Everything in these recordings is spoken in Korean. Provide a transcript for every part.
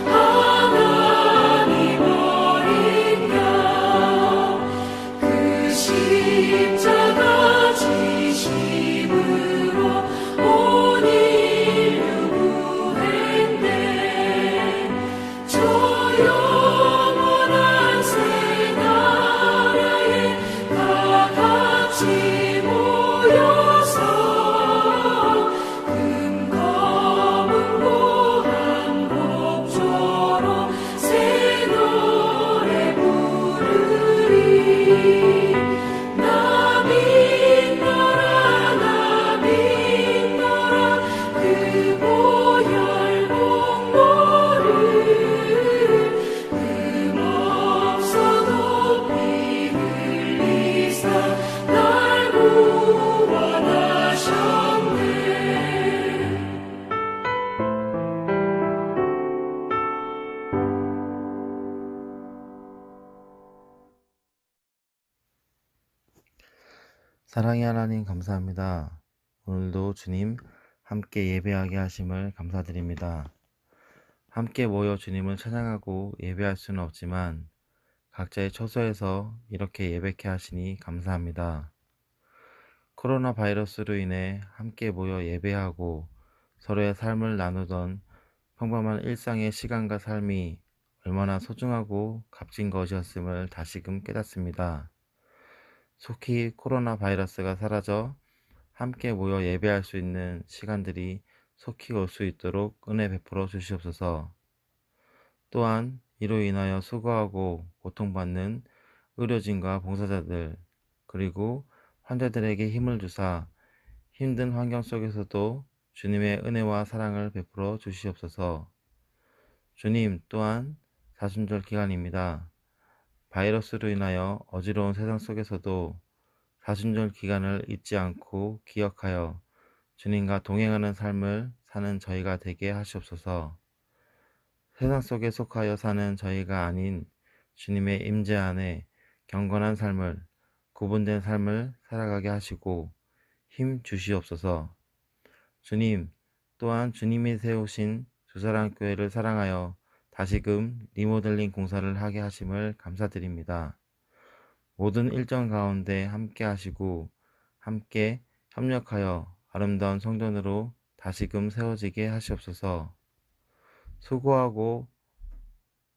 하나님 어린 양 그 십자가 지심으로 온 인류 구했네. 저 영원한 새 나라에 다 같이 모여서 금검은 고한 곡조로 새 노래 부르리. 나 믿노라 그 보혈 공로를 흠없어도 피 흘리사 날 구원하셨네. 사랑의 하나님 감사합니다. 오늘도 주님 함께 예배하게 하심을 감사드립니다. 함께 모여 주님을 찬양하고 예배할 수는 없지만 각자의 처소에서 이렇게 예배케 하시니 감사합니다. 코로나 바이러스로 인해 함께 모여 예배하고 서로의 삶을 나누던 평범한 일상의 시간과 삶이 얼마나 소중하고 값진 것이었음을 다시금 깨닫습니다. 속히 코로나 바이러스가 사라져 함께 모여 예배할 수 있는 시간들이 속히 올 수 있도록 은혜 베풀어 주시옵소서. 또한 이로 인하여 수고하고 고통받는 의료진과 봉사자들 그리고 환자들에게 힘을 주사 힘든 환경 속에서도 주님의 은혜와 사랑을 베풀어 주시옵소서. 주님 또한 사순절 기간입니다. 바이러스로 인하여 어지러운 세상 속에서도 사순절 기간을 잊지 않고 기억하여 주님과 동행하는 삶을 사는 저희가 되게 하시옵소서. 세상 속에 속하여 사는 저희가 아닌 주님의 임재 안에 경건한 삶을, 구분된 삶을 살아가게 하시고 힘 주시옵소서. 주님 또한 주님이 세우신 주사랑교회를 사랑하여 다시금 리모델링 공사를 하게 하심을 감사드립니다. 모든 일정 가운데 함께 하시고 함께 협력하여 아름다운 성전으로 다시금 세워지게 하시옵소서. 수고하고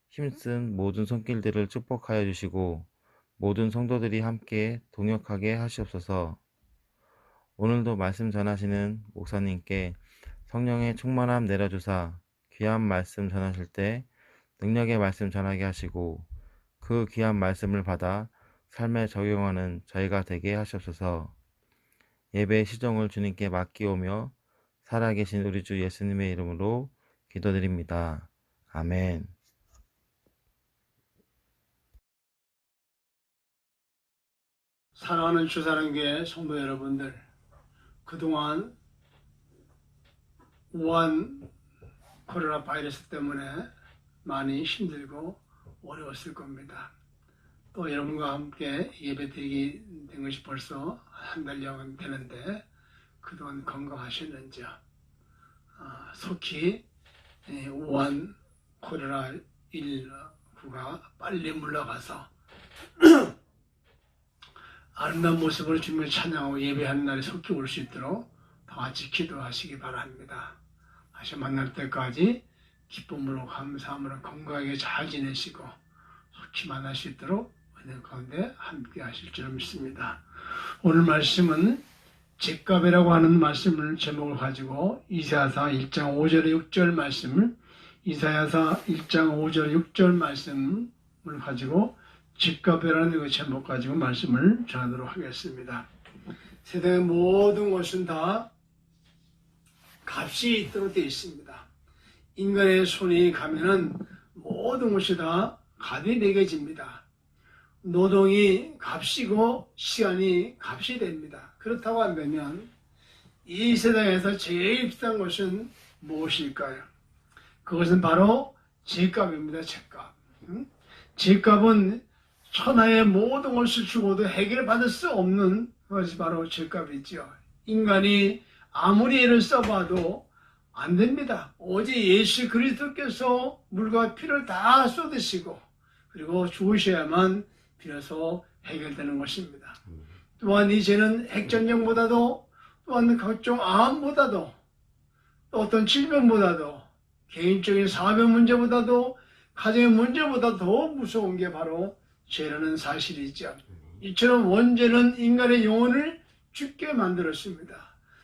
힘쓴 모든 손길들을 축복하여 주시고 모든 성도들이 함께 동역하게 하시옵소서. 오늘도 말씀 전하시는 목사님께 성령의 충만함 내려주사 귀한 말씀 전하실 때 능력의 말씀 전하게 하시고 그 귀한 말씀을 받아 삶에 적용하는 저희가 되게 하시옵소서. 예배의 시종을 주님께 맡기오며 살아계신 우리 주 예수님의 이름으로 기도드립니다. 아멘. 사랑하는 주사랑교회 성도 여러분들, 그동안 우한 코로나 바이러스 때문에 많이 힘들고 어려웠을 겁니다. 또 여러분과 함께 예배드리게 된 것이 벌써 한 달여 되는데 그동안 건강하셨는지요? 속히 우한 코로나19가 빨리 물러가서 아름다운 모습으로 주님을 찬양하고 예배하는 날이 속히 올 수 있도록 다 같이 기도하시기 바랍니다. 다시 만날 때까지 기쁨으로 감사함으로 건강하게 잘 지내시고 속히 만날 수 있도록 은혜 가운데 함께 하실 줄 믿습니다. 오늘 말씀은 죗값이라고 하는 말씀을 제목을 가지고 이사야서 1장 5절 6절 말씀을 이사야서 1장 5절 6절 말씀을 가지고 죗값이라는 그 제목 가지고 말씀을 전하도록 하겠습니다. 세상의 모든 것은 다 값이 있도록 되어 있습니다. 인간의 손이 가면은 모든 것이 다 값이 매겨집니다. 노동이 값이고 시간이 값이 됩니다. 그렇다고 한다면 이 세상에서 제일 비싼 것은 무엇일까요? 그것은 바로 죗값입니다. 죗값. 죗값은 천하의 모든 것을 주고도 해결받을 수 없는 것이 바로 죗값이죠. 인간이 아무리 애를 써봐도 안 됩니다. 오직 예수 그리스도께서 물과 피를 다 쏟으시고 그리고 죽으셔야만 비로소 해결되는 것입니다. 또한 이 죄는 핵전쟁보다도 또한 각종 암보다도 또 어떤 질병보다도 개인적인 사회 문제보다도 가정의 문제보다 더 무서운 게 바로 죄라는 사실이죠. 이처럼 원죄는 인간의 영혼을 죽게 만들었습니다.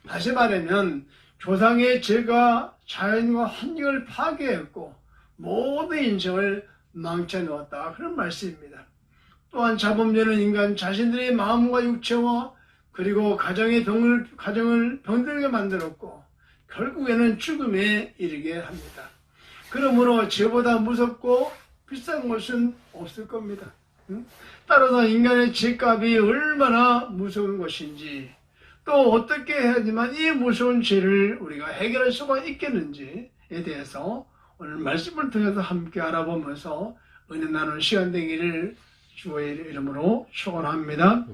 다시 말하면 조상의 죄가 자연과 환경을 파괴했고 모든 인생을 망쳐놓았다. 그런 말씀입니다. 또한 자범죄는 인간 자신들의 마음과 육체와 그리고 가정을 병들게 만들었고 결국에는 죽음에 이르게 합니다. 그러므로 죄보다 무섭고 비싼 것은 없을 겁니다. 따라서 인간의 죄값이 얼마나 무서운 것인지 또 어떻게 해야지만 이 무서운 죄를 우리가 해결할 수가 있겠는지에 대해서 오늘 말씀을 통해서 함께 알아보면서 은혜 나누는 시간 되기를 주의 이름으로 축원합니다.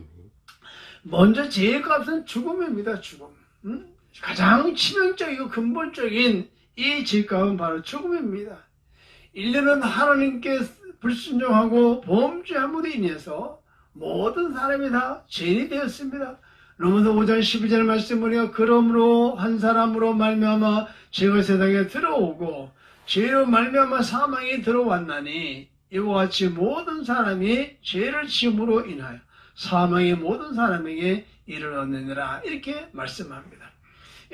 먼저 죄의 값은 죽음입니다. 죽음. 가장 치명적이고 근본적인 이 죄값은 바로 죽음입니다. 인류는 하나님께 불순종하고 범죄함으로 인해서 모든 사람이 다 죄인이 되었습니다. 로마서 5장 12절 말씀을 그러므로 한 사람으로 말미암아 죄가 세상에 들어오고 죄로 말미암아 사망이 들어왔나니 이와 같이 모든 사람이 죄를 지음으로 인하여 사망이 모든 사람에게 이르렀느니라 이렇게 말씀합니다.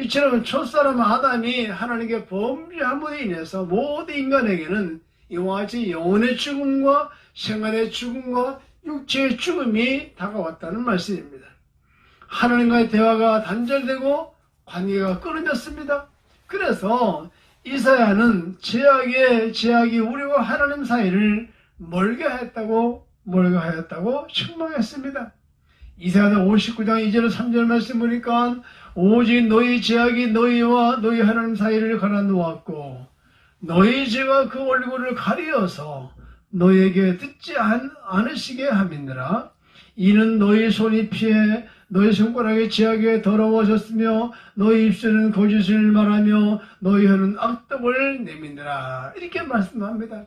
이처럼 첫사람 아담이 하나님께 범죄함으로 인해서 모든 인간에게는 이와 같이 영혼의 죽음과 생활의 죽음과 육체의 죽음이 다가왔다는 말씀입니다. 하나님과의 대화가 단절되고 관계가 끊어졌습니다. 그래서 이사야는 죄악이 우리와 하나님 사이를 멀게 하였다고 책망했습니다. 이사야 59장 2절 3절 말씀 보니까 오직 너희 죄악이 너희와 너희 하나님 사이를 갈라놓았고 너희 죄가 그 얼굴을 가리어서 너희에게 듣지 않으시게 함이니라. 이는 너희 손이 피해 너희 손가락이 죄악에 더러워졌으며 너희 입술은 거짓을 말하며 너희 혀는 악독을 내미느라 이렇게 말씀합니다.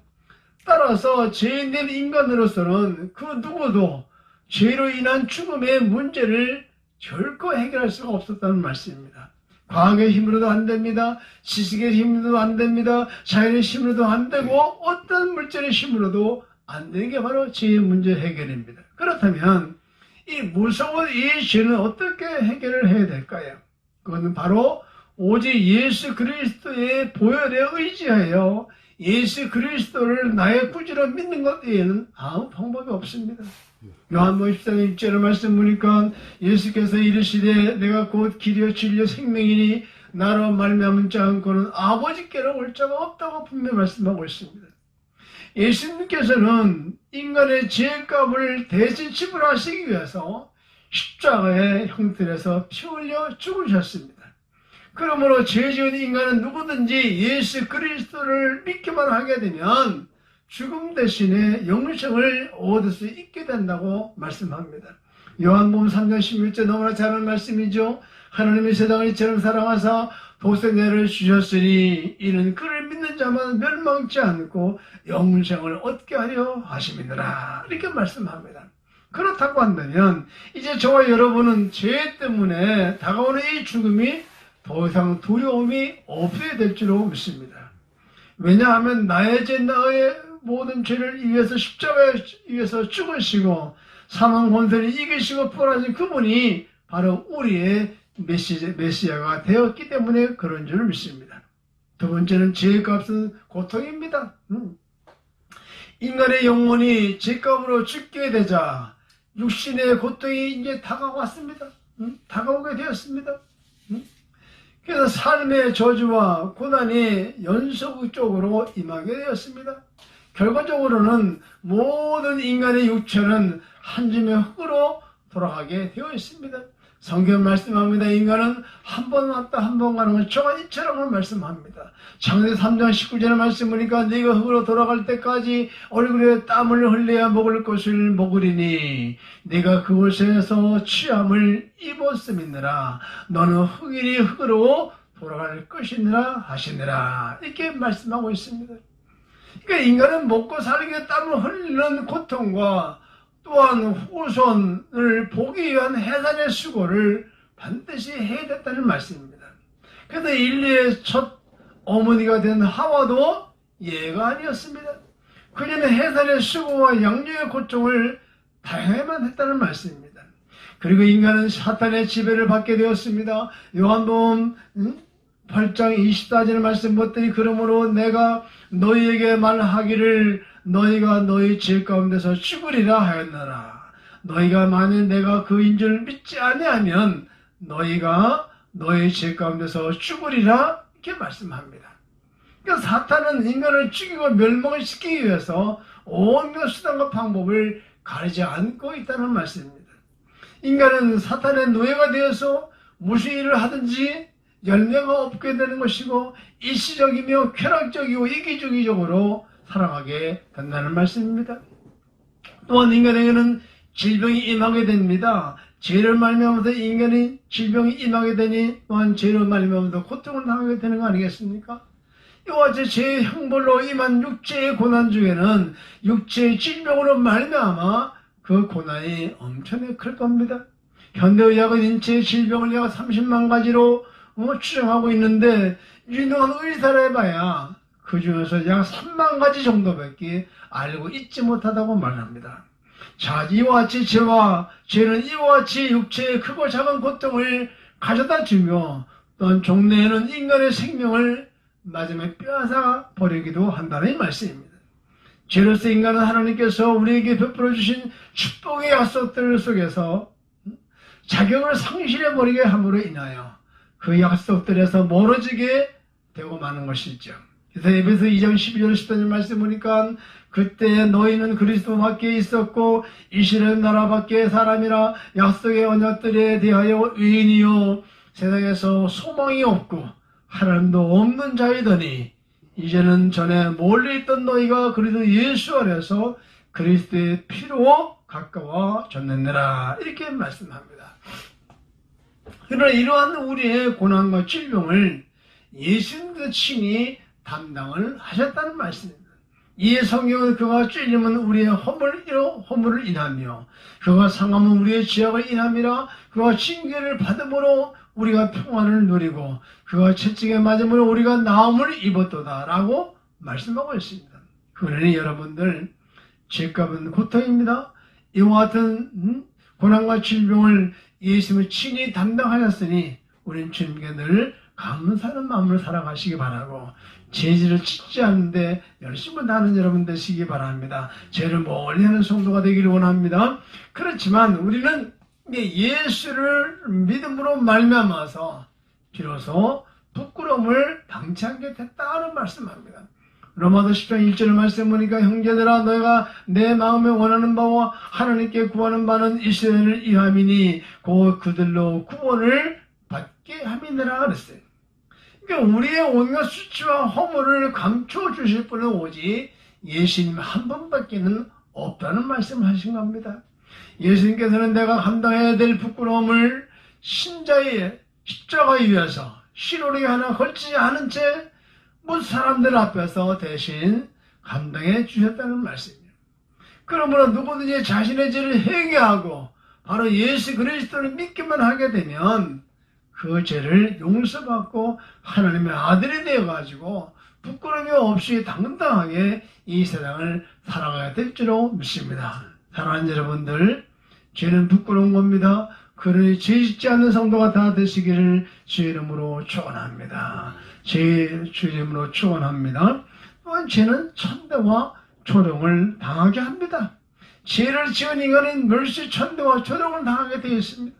따라서 죄인된 인간으로서는 그 누구도 죄로 인한 죽음의 문제를 결코 해결할 수가 없었다는 말씀입니다. 과학의 힘으로도 안 됩니다. 지식의 힘으로도 안 됩니다. 자연의 힘으로도 안 되고 어떤 물질의 힘으로도 안 되는 게 바로 죄의 문제 해결입니다. 그렇다면 이 무서운 이 죄는 어떻게 해결을 해야 될까요? 그것은 바로 오직 예수 그리스도의 보혈에 의지하여 예수 그리스도를 나의 구주로 믿는 것 외에는 아무 방법이 없습니다. 요한복음 14장 6절의 말씀 보니까 예수께서 이르시되 내가 곧 길이요 진리요 생명이니 나로 말미암은 자 않고는 아버지께로 올 자가 없다고 분명히 말씀하고 있습니다. 예수님께서는 인간의 죄값을 대신 지불하시기 위해서 십자가의 형틀에서 피 흘려 죽으셨습니다. 그러므로 죄 지은 인간은 누구든지 예수 그리스도를 믿기만 하게 되면 죽음 대신에 영생을 얻을 수 있게 된다고 말씀합니다. 요한복음 3장 16절 너무나 잘 아는 말씀이죠. 하나님이 세상을 이처럼 사랑하사 독생자를 주셨으니 이는 그를 믿는 자만 멸망치 않고 영생을 얻게 하려 하심이니라 이렇게 말씀합니다. 그렇다고 한다면 이제 저와 여러분은 죄 때문에 다가오는 이 죽음이 더 이상 두려움이 없어야 될 줄로 믿습니다. 왜냐하면 나의 죄 나의 모든 죄를 위해서 십자가에 위해서 죽으시고 사망 권세를 이기시고 부활하신 그분이 바로 우리의 메시아가 되었기 때문에 그런 줄 믿습니다. 두 번째는 죄의 값은 고통입니다. 인간의 영혼이 죄값으로 죽게 되자 육신의 고통이 이제 다가왔습니다. 다가오게 되었습니다. 그래서 삶의 저주와 고난이 연속적으로 임하게 되었습니다. 결과적으로는 모든 인간의 육체는 한 줌의 흙으로 돌아가게 되어 있습니다. 성경 말씀합니다. 인간은 한 번 왔다 한 번 가는 건 저가 이처럼을 말씀합니다. 창세기 3장 19절의 말씀 보니까 네가 흙으로 돌아갈 때까지 얼굴에 땀을 흘려야 먹을 것을 먹으리니 네가 그곳에서 취함을 입었음이니라. 너는 흙이니 흙으로 돌아갈 것이니라 하시니라. 이렇게 말씀하고 있습니다. 그러니까 인간은 먹고 살기 위해 땀을 흘리는 고통과 또한 후손을 보기 위한 해산의 수고를 반드시 해야 됐다는 말씀입니다. 그래서 인류의 첫 어머니가 된 하와도 예가 아니었습니다. 그녀는 해산의 수고와 양육의 고통을 다양하게만 했다는 말씀입니다. 그리고 인간은 사탄의 지배를 받게 되었습니다. 요한복음 8장 24절의 말씀 보더니 그러므로 내가 너희에게 말하기를 너희가 너희 죄 가운데서 죽으리라 하였노라. 너희가 만일 내가 그인 줄 믿지 아니하면 너희가 너희 죄 가운데서 죽으리라 이렇게 말씀합니다. 그러니까 사탄은 인간을 죽이고 멸망을 시키기 위해서 온갖 수단과 방법을 가리지 않고 있다는 말씀입니다. 인간은 사탄의 노예가 되어서 무슨 일을 하든지 열매가 없게 되는 것이고 일시적이며 쾌락적이고 이기주의적으로 살아가게 된다는 말씀입니다. 또한 인간에게는 질병이 임하게 됩니다. 죄를 말미암아서 인간이 질병이 임하게 되니 또한 죄를 말미암아서 고통을 당하게 되는 거 아니겠습니까? 이와 같이 죄의 형벌로 임한 육체의 고난 중에는 육체의 질병으로 말미암아 그 고난이 엄청나게 클 겁니다. 현대의학은 인체의 질병을 약 30만 가지로 추정하고 있는데 유능한 의사를 해봐야 그 중에서 약 3만 가지 정도밖에 알고 있지 못하다고 말합니다. 자, 이와 같이 죄는 이와 같이 육체의 크고 작은 고통을 가져다 주며 또한 종래에는 인간의 생명을 마지막에 빼앗아 버리기도 한다는 이 말씀입니다. 죄로서 인간은 하나님께서 우리에게 베풀어 주신 축복의 약속들 속에서 자격을 상실해 버리게 함으로 인하여 그 약속들에서 멀어지게 되고 마는 것이죠. 그래서 에베소 2장 12절 13절 말씀 보니까 그때 너희는 그리스도 밖에 있었고 이스라엘 나라 밖에 사람이라 약속의 언약들에 대하여 의인이요 세상에서 소망이 없고 하나님도 없는 자이더니 이제는 전에 멀리 있던 너희가 그리스도 예수 안에서 그리스도의 피로 가까워졌느니라 이렇게 말씀합니다. 그러나 이러한 우리의 고난과 질병을 예수님께서 친히 담당을 하셨다는 말씀입니다. 이에 성경은 그가 찔림은 우리의 허물을 인하며 그가 상함은 우리의 죄악을 인함이라. 그가 징계를 받음으로 우리가 평안을 누리고 그가 채찍에 맞음으로 우리가 나음을 입었도다 라고 말씀하고 있습니다. 그러니 여러분들 죄값은 고통입니다. 이와 같은 고난과 질병을 예수님이 친히 담당하셨으니 우리는 주님께 늘 감사하는 마음으로 살아가시기 바라고 죄질을 짓지 않는데 열심히 다하는 여러분 되시기 바랍니다. 죄를 멀리하는 성도가 되기를 원합니다. 그렇지만 우리는 예수를 믿음으로 말미암아서 비로소 부끄러움을 당치 않게 됐다는 말씀합니다. 로마서 10장 1절 말씀 보니까 형제들아 너희가 내 마음에 원하는 바와 하나님께 구하는 바는 이스라엘을 위함이니 곧 그들로 구원을 받게 함이니라 그랬어요. 그러니까 우리의 온갖 수치와 허물을 감춰 주실 분은 오직 예수님 한 분밖에는 없다는 말씀을 하신 겁니다. 예수님께서는 내가 감당해야 될 부끄러움을 신자의 십자가에 위해서 시로리 하나 걸치지 않은 채 모든 사람들 앞에서 대신 감당해 주셨다는 말씀이에요. 그러므로 누구든지 자신의 죄를 회개하고 바로 예수 그리스도를 믿기만 하게 되면 그 죄를 용서받고 하나님의 아들이 되어가지고 부끄러움이 없이 당당하게 이 세상을 살아가야 될 줄로 믿습니다. 사랑하는 여러분들, 죄는 부끄러운 겁니다. 그러니 죄 짓지 않는 성도가 다 되시기를 주의 이름으로 축원합니다. 주 이름으로 축원합니다. 또한 죄는 천대와 조롱을 당하게 합니다. 죄를 지은 인간은 멸시 천대와 조롱을 당하게 되어 있습니다.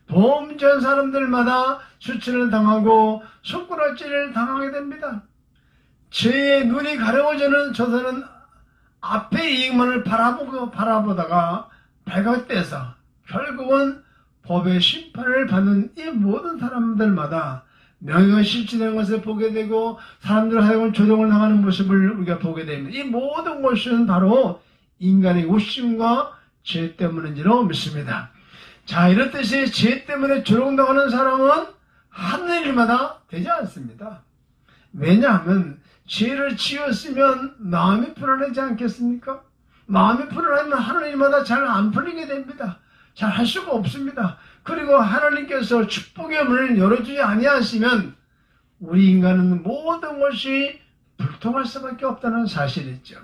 범죄한 사람들마다 수치를 당하고 손가락질을 당하게 됩니다. 죄의 눈이 가려워지는 저들은 앞의 이익만을 바라보다가 발각돼서 결국은 법의 심판을 받는 이 모든 사람들마다 명예가 실추되는 것을 보게 되고 사람들 하여금 조롱을 당하는 모습을 우리가 보게 됩니다. 이 모든 것은 바로 인간의 욕심과 죄 때문인지로 믿습니다. 자, 이렇듯이 죄 때문에 조롱당하는 사람은 하는 일마다 되지 않습니다. 왜냐하면 죄를 지었으면 마음이 불안하지 않겠습니까? 마음이 불안하면 하는 일마다 잘 안 풀리게 됩니다. 잘 할 수가 없습니다. 그리고 하나님께서 축복의 문을 열어주지 아니하시면 우리 인간은 모든 것이 불통할 수밖에 없다는 사실이죠.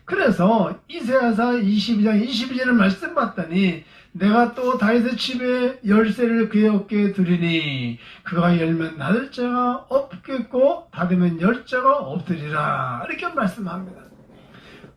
그래서 이사야서 22장 22절을 말씀 봤더니 내가 또 다윗의 집에 열쇠를 그의 어깨에 두리니 그가 열면 닫을 자가 없겠고 닫으면 열 자가 없으리라 이렇게 말씀합니다.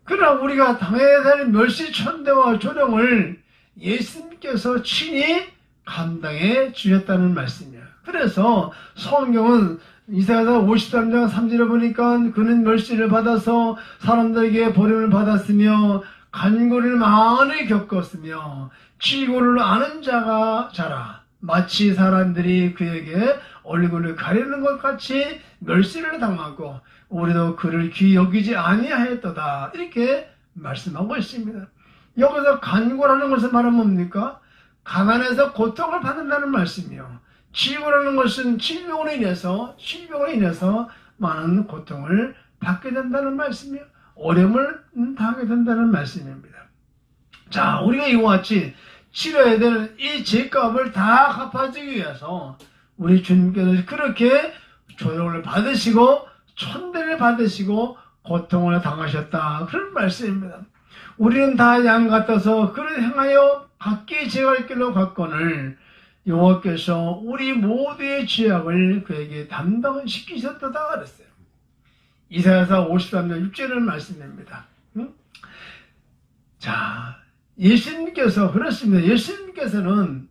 그러나 우리가 당해야 될 멸시천대와 조롱을 예수님께서 친히 감당해 주셨다는 말씀이에요. 그래서 성경은 이사야서 53장 3절에 보니까 그는 멸시를 받아서 사람들에게 버림을 받았으며 간고를 많이 겪었으며 지고를 아는 자가 자라 마치 사람들이 그에게 얼굴을 가리는 것 같이 멸시를 당하고 우리도 그를 귀히 여기지 아니하였도다 이렇게 말씀하고 있습니다. 여기서 간고라는 것은 말은 뭡니까? 가난해서 고통을 받는다는 말씀이요. 질고라는 것은 질병으로 인해서 많은 고통을 받게 된다는 말씀이요. 어려움을 당하게 된다는 말씀입니다. 자, 우리가 이와 같이 치러야 되는 이 죄값을 다 갚아주기 위해서 우리 주님께서 그렇게 조롱을 받으시고 천대를 받으시고 고통을 당하셨다. 그런 말씀입니다. 우리는 다 양 같아서 그를 행하여 각기 제갈 길로 갔거늘 여호와께서 우리 모두의 죄악을 그에게 담당시키셨다 그랬어요. 이사야서 53장 6절을 말씀입니다. 자, 예수님께서 그렇습니다. 예수님께서는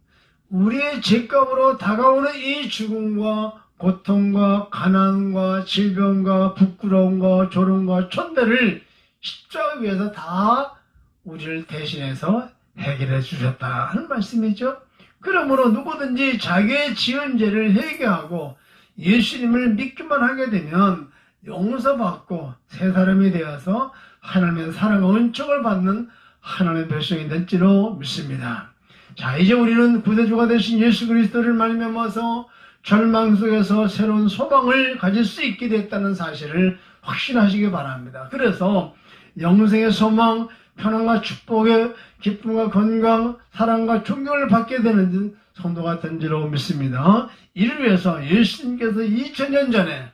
우리의 죄값으로 다가오는 이 죽음과 고통과 가난과 질병과 부끄러움과 조롱과 천대를 십자가 위에서 다 우리를 대신해서 해결해 주셨다 하는 말씀이죠. 그러므로 누구든지 자기의 지은 죄를 회개하고 예수님을 믿기만 하게 되면 용서받고 새 사람이 되어서 하나님의 사랑과 은총을 받는 하나님의 백성이 될지로 믿습니다. 자, 이제 우리는 구세주가 되신 예수 그리스도를 말미암아서 절망 속에서 새로운 소망을 가질 수 있게 됐다는 사실을 확신하시기 바랍니다. 그래서 영생의 소망, 편안과 축복의 기쁨과 건강, 사랑과 존경을 받게 되는 성도가 된지로 믿습니다. 이를 위해서 예수님께서 2000년 전에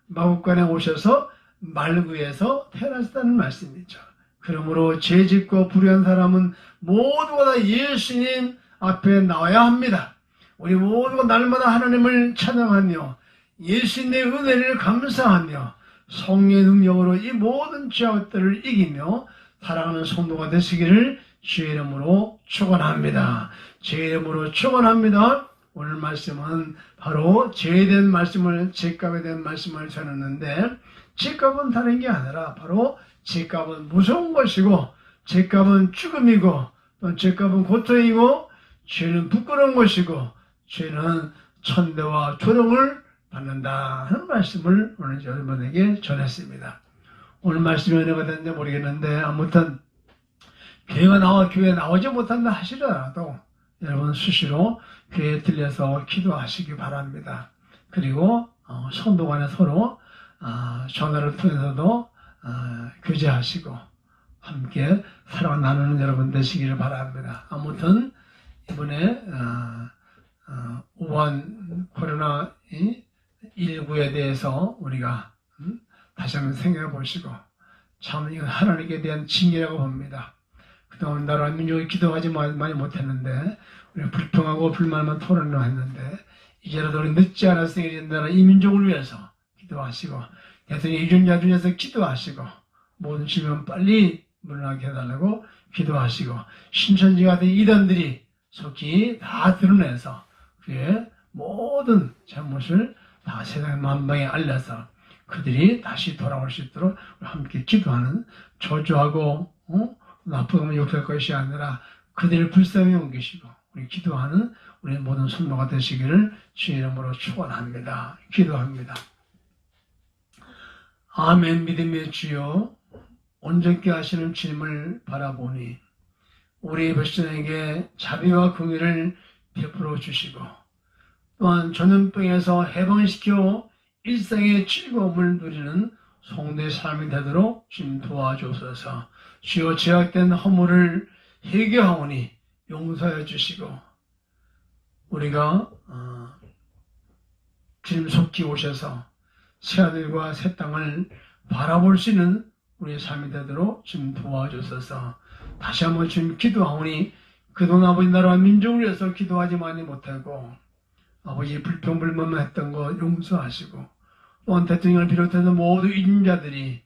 마국간에 오셔서 말구에서 태어나셨다는 말씀이죠. 그러므로 죄짓고 불의한 사람은 모두가 다 예수님 앞에 나와야 합니다. 우리 모두가 날마다 하나님을 찬양하며 예수님의 은혜를 감사하며 성령의 능력으로 이 모든 죄악들을 이기며 사랑하는 성도가 되시기를 주의 이름으로 축원합니다. 주의 이름으로 축원합니다. 오늘 말씀은 바로 죄에 대한 말씀을, 죄값에 대한 말씀을 전했는데, 죄값은 다른 게 아니라 바로 죄값은 무서운 것이고, 죄값은 죽음이고, 또 죄값은 고통이고, 죄는 부끄러운 것이고, 죄는 천대와 조롱을 받는다 하는 말씀을 오늘 여러분에게 전했습니다. 오늘 말씀이 은혜가 됐는지 모르겠는데 아무튼 교회가 나오지 못한다 하시더라도 여러분 수시로 교회에 들려서 기도하시기 바랍니다. 그리고 성도 간에 서로 전화를 통해서도 교제하시고 함께 사랑 나누는 여러분 되시기를 바랍니다. 아무튼 이번에 우한 코로나19에 대해서 우리가 다시 한번 생각해 보시고 참 이건 하나님께 대한 징계라고 봅니다. 그동안 나라 민족이 기도하지 많이 못했는데 우리 불평하고 불만만 토론을 했는데 이제라도 우리 늦지 않았으니 된다는 이 민족을 위해서 기도하시고 대통령 이중자를 위해서 기도하시고 모든 질병 빨리 물러나게 해달라고 기도하시고 신천지 같은 이단들이 속히 다 드러내서 그의 모든 잘못을 다 세상 만방에 알려서 그들이 다시 돌아올 수 있도록 함께 기도하는 저주하고 나쁘면 욕할 것이 아니라 그들을 불쌍히 옮기시고 우리 기도하는 우리 모든 성도가 되시기를 주의 이름으로 축원합니다. 기도합니다. 아멘. 믿음의 주여 온전케 하시는 주님을 바라보니 우리 백성에게 자비와 긍휼을 베풀어 주시고 또한 전염병에서 해방시켜 일상의 즐거움을 누리는 성도의 삶이 되도록 주님 도와주옵소서. 주여 제약된 허물을 회개하오니 용서해 주시고 우리가 주님 속히 오셔서 새하늘과 새 땅을 바라볼 수 있는 우리의 삶이 되도록 주님 도와주셔서 다시 한번 주님 기도하오니 그동안 아버지 나라와 민족을 위해서 기도하지 많이 못하고 아버지 불평불만만 했던 것 용서하시고 또한 대통령을 비롯해서 모든 인자들이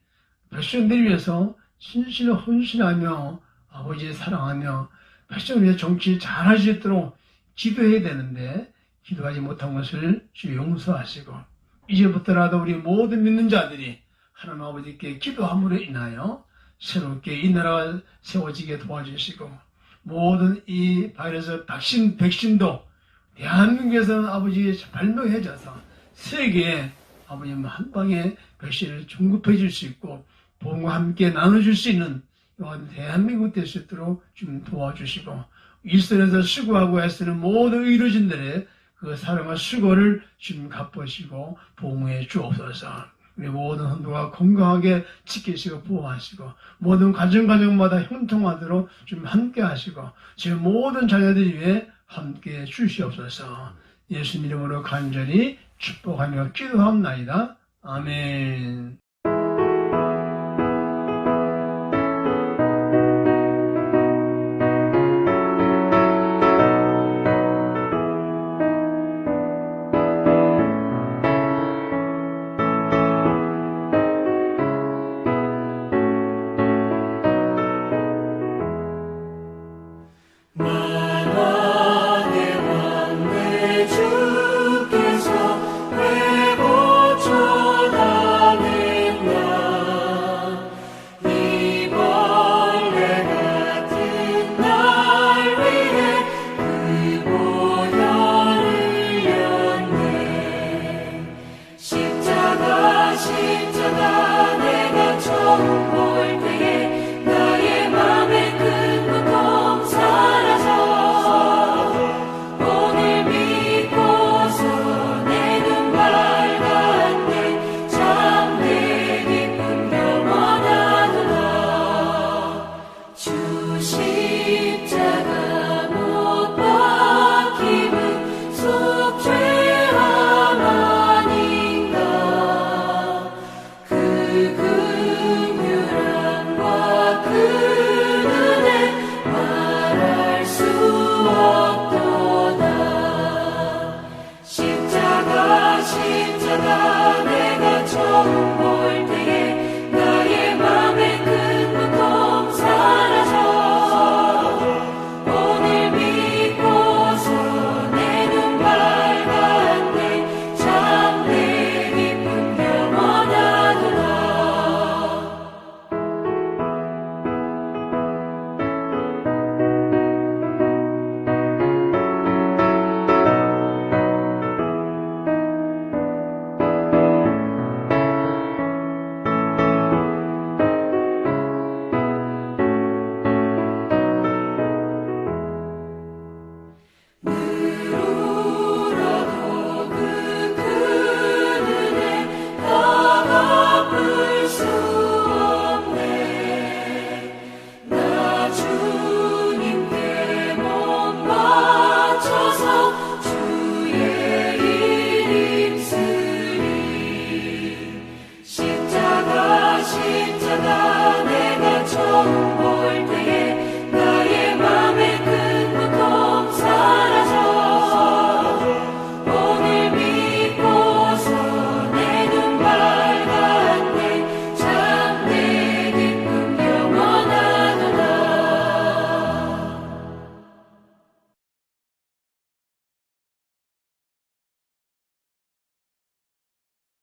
백성들을 위해서 신실히 헌신하며 아버지를 사랑하며 백성을 위해 정치 잘할 수 있도록 기도해야 되는데 기도하지 못한 것을 주 용서하시고 이제부터라도 우리 모든 믿는 자들이 하나님 아버지께 기도함으로 인하여 새롭게 이 나라가 세워지게 도와주시고 모든 이 바이러스 백신도 대한민국에서는 아버지 발명해져서 세계에 아버지 한 방에 백신을 공급해 줄 수 있고 복음과 함께 나눠줄 수 있는 대한민국 될 수 있도록 좀 도와주시고 일선에서 수고하고 애쓰는 모든 의료진들의 그 사랑과 수고를 좀 갚으시고 보응해 주옵소서. 우리 모든 헌도가 건강하게 지키시고 보호하시고 모든 가정마다 형통하도록 좀 함께 하시고 제 모든 자녀들 위해 함께 주시옵소서. 예수님 이름으로 간절히 축복하며 기도합나이다. 아멘.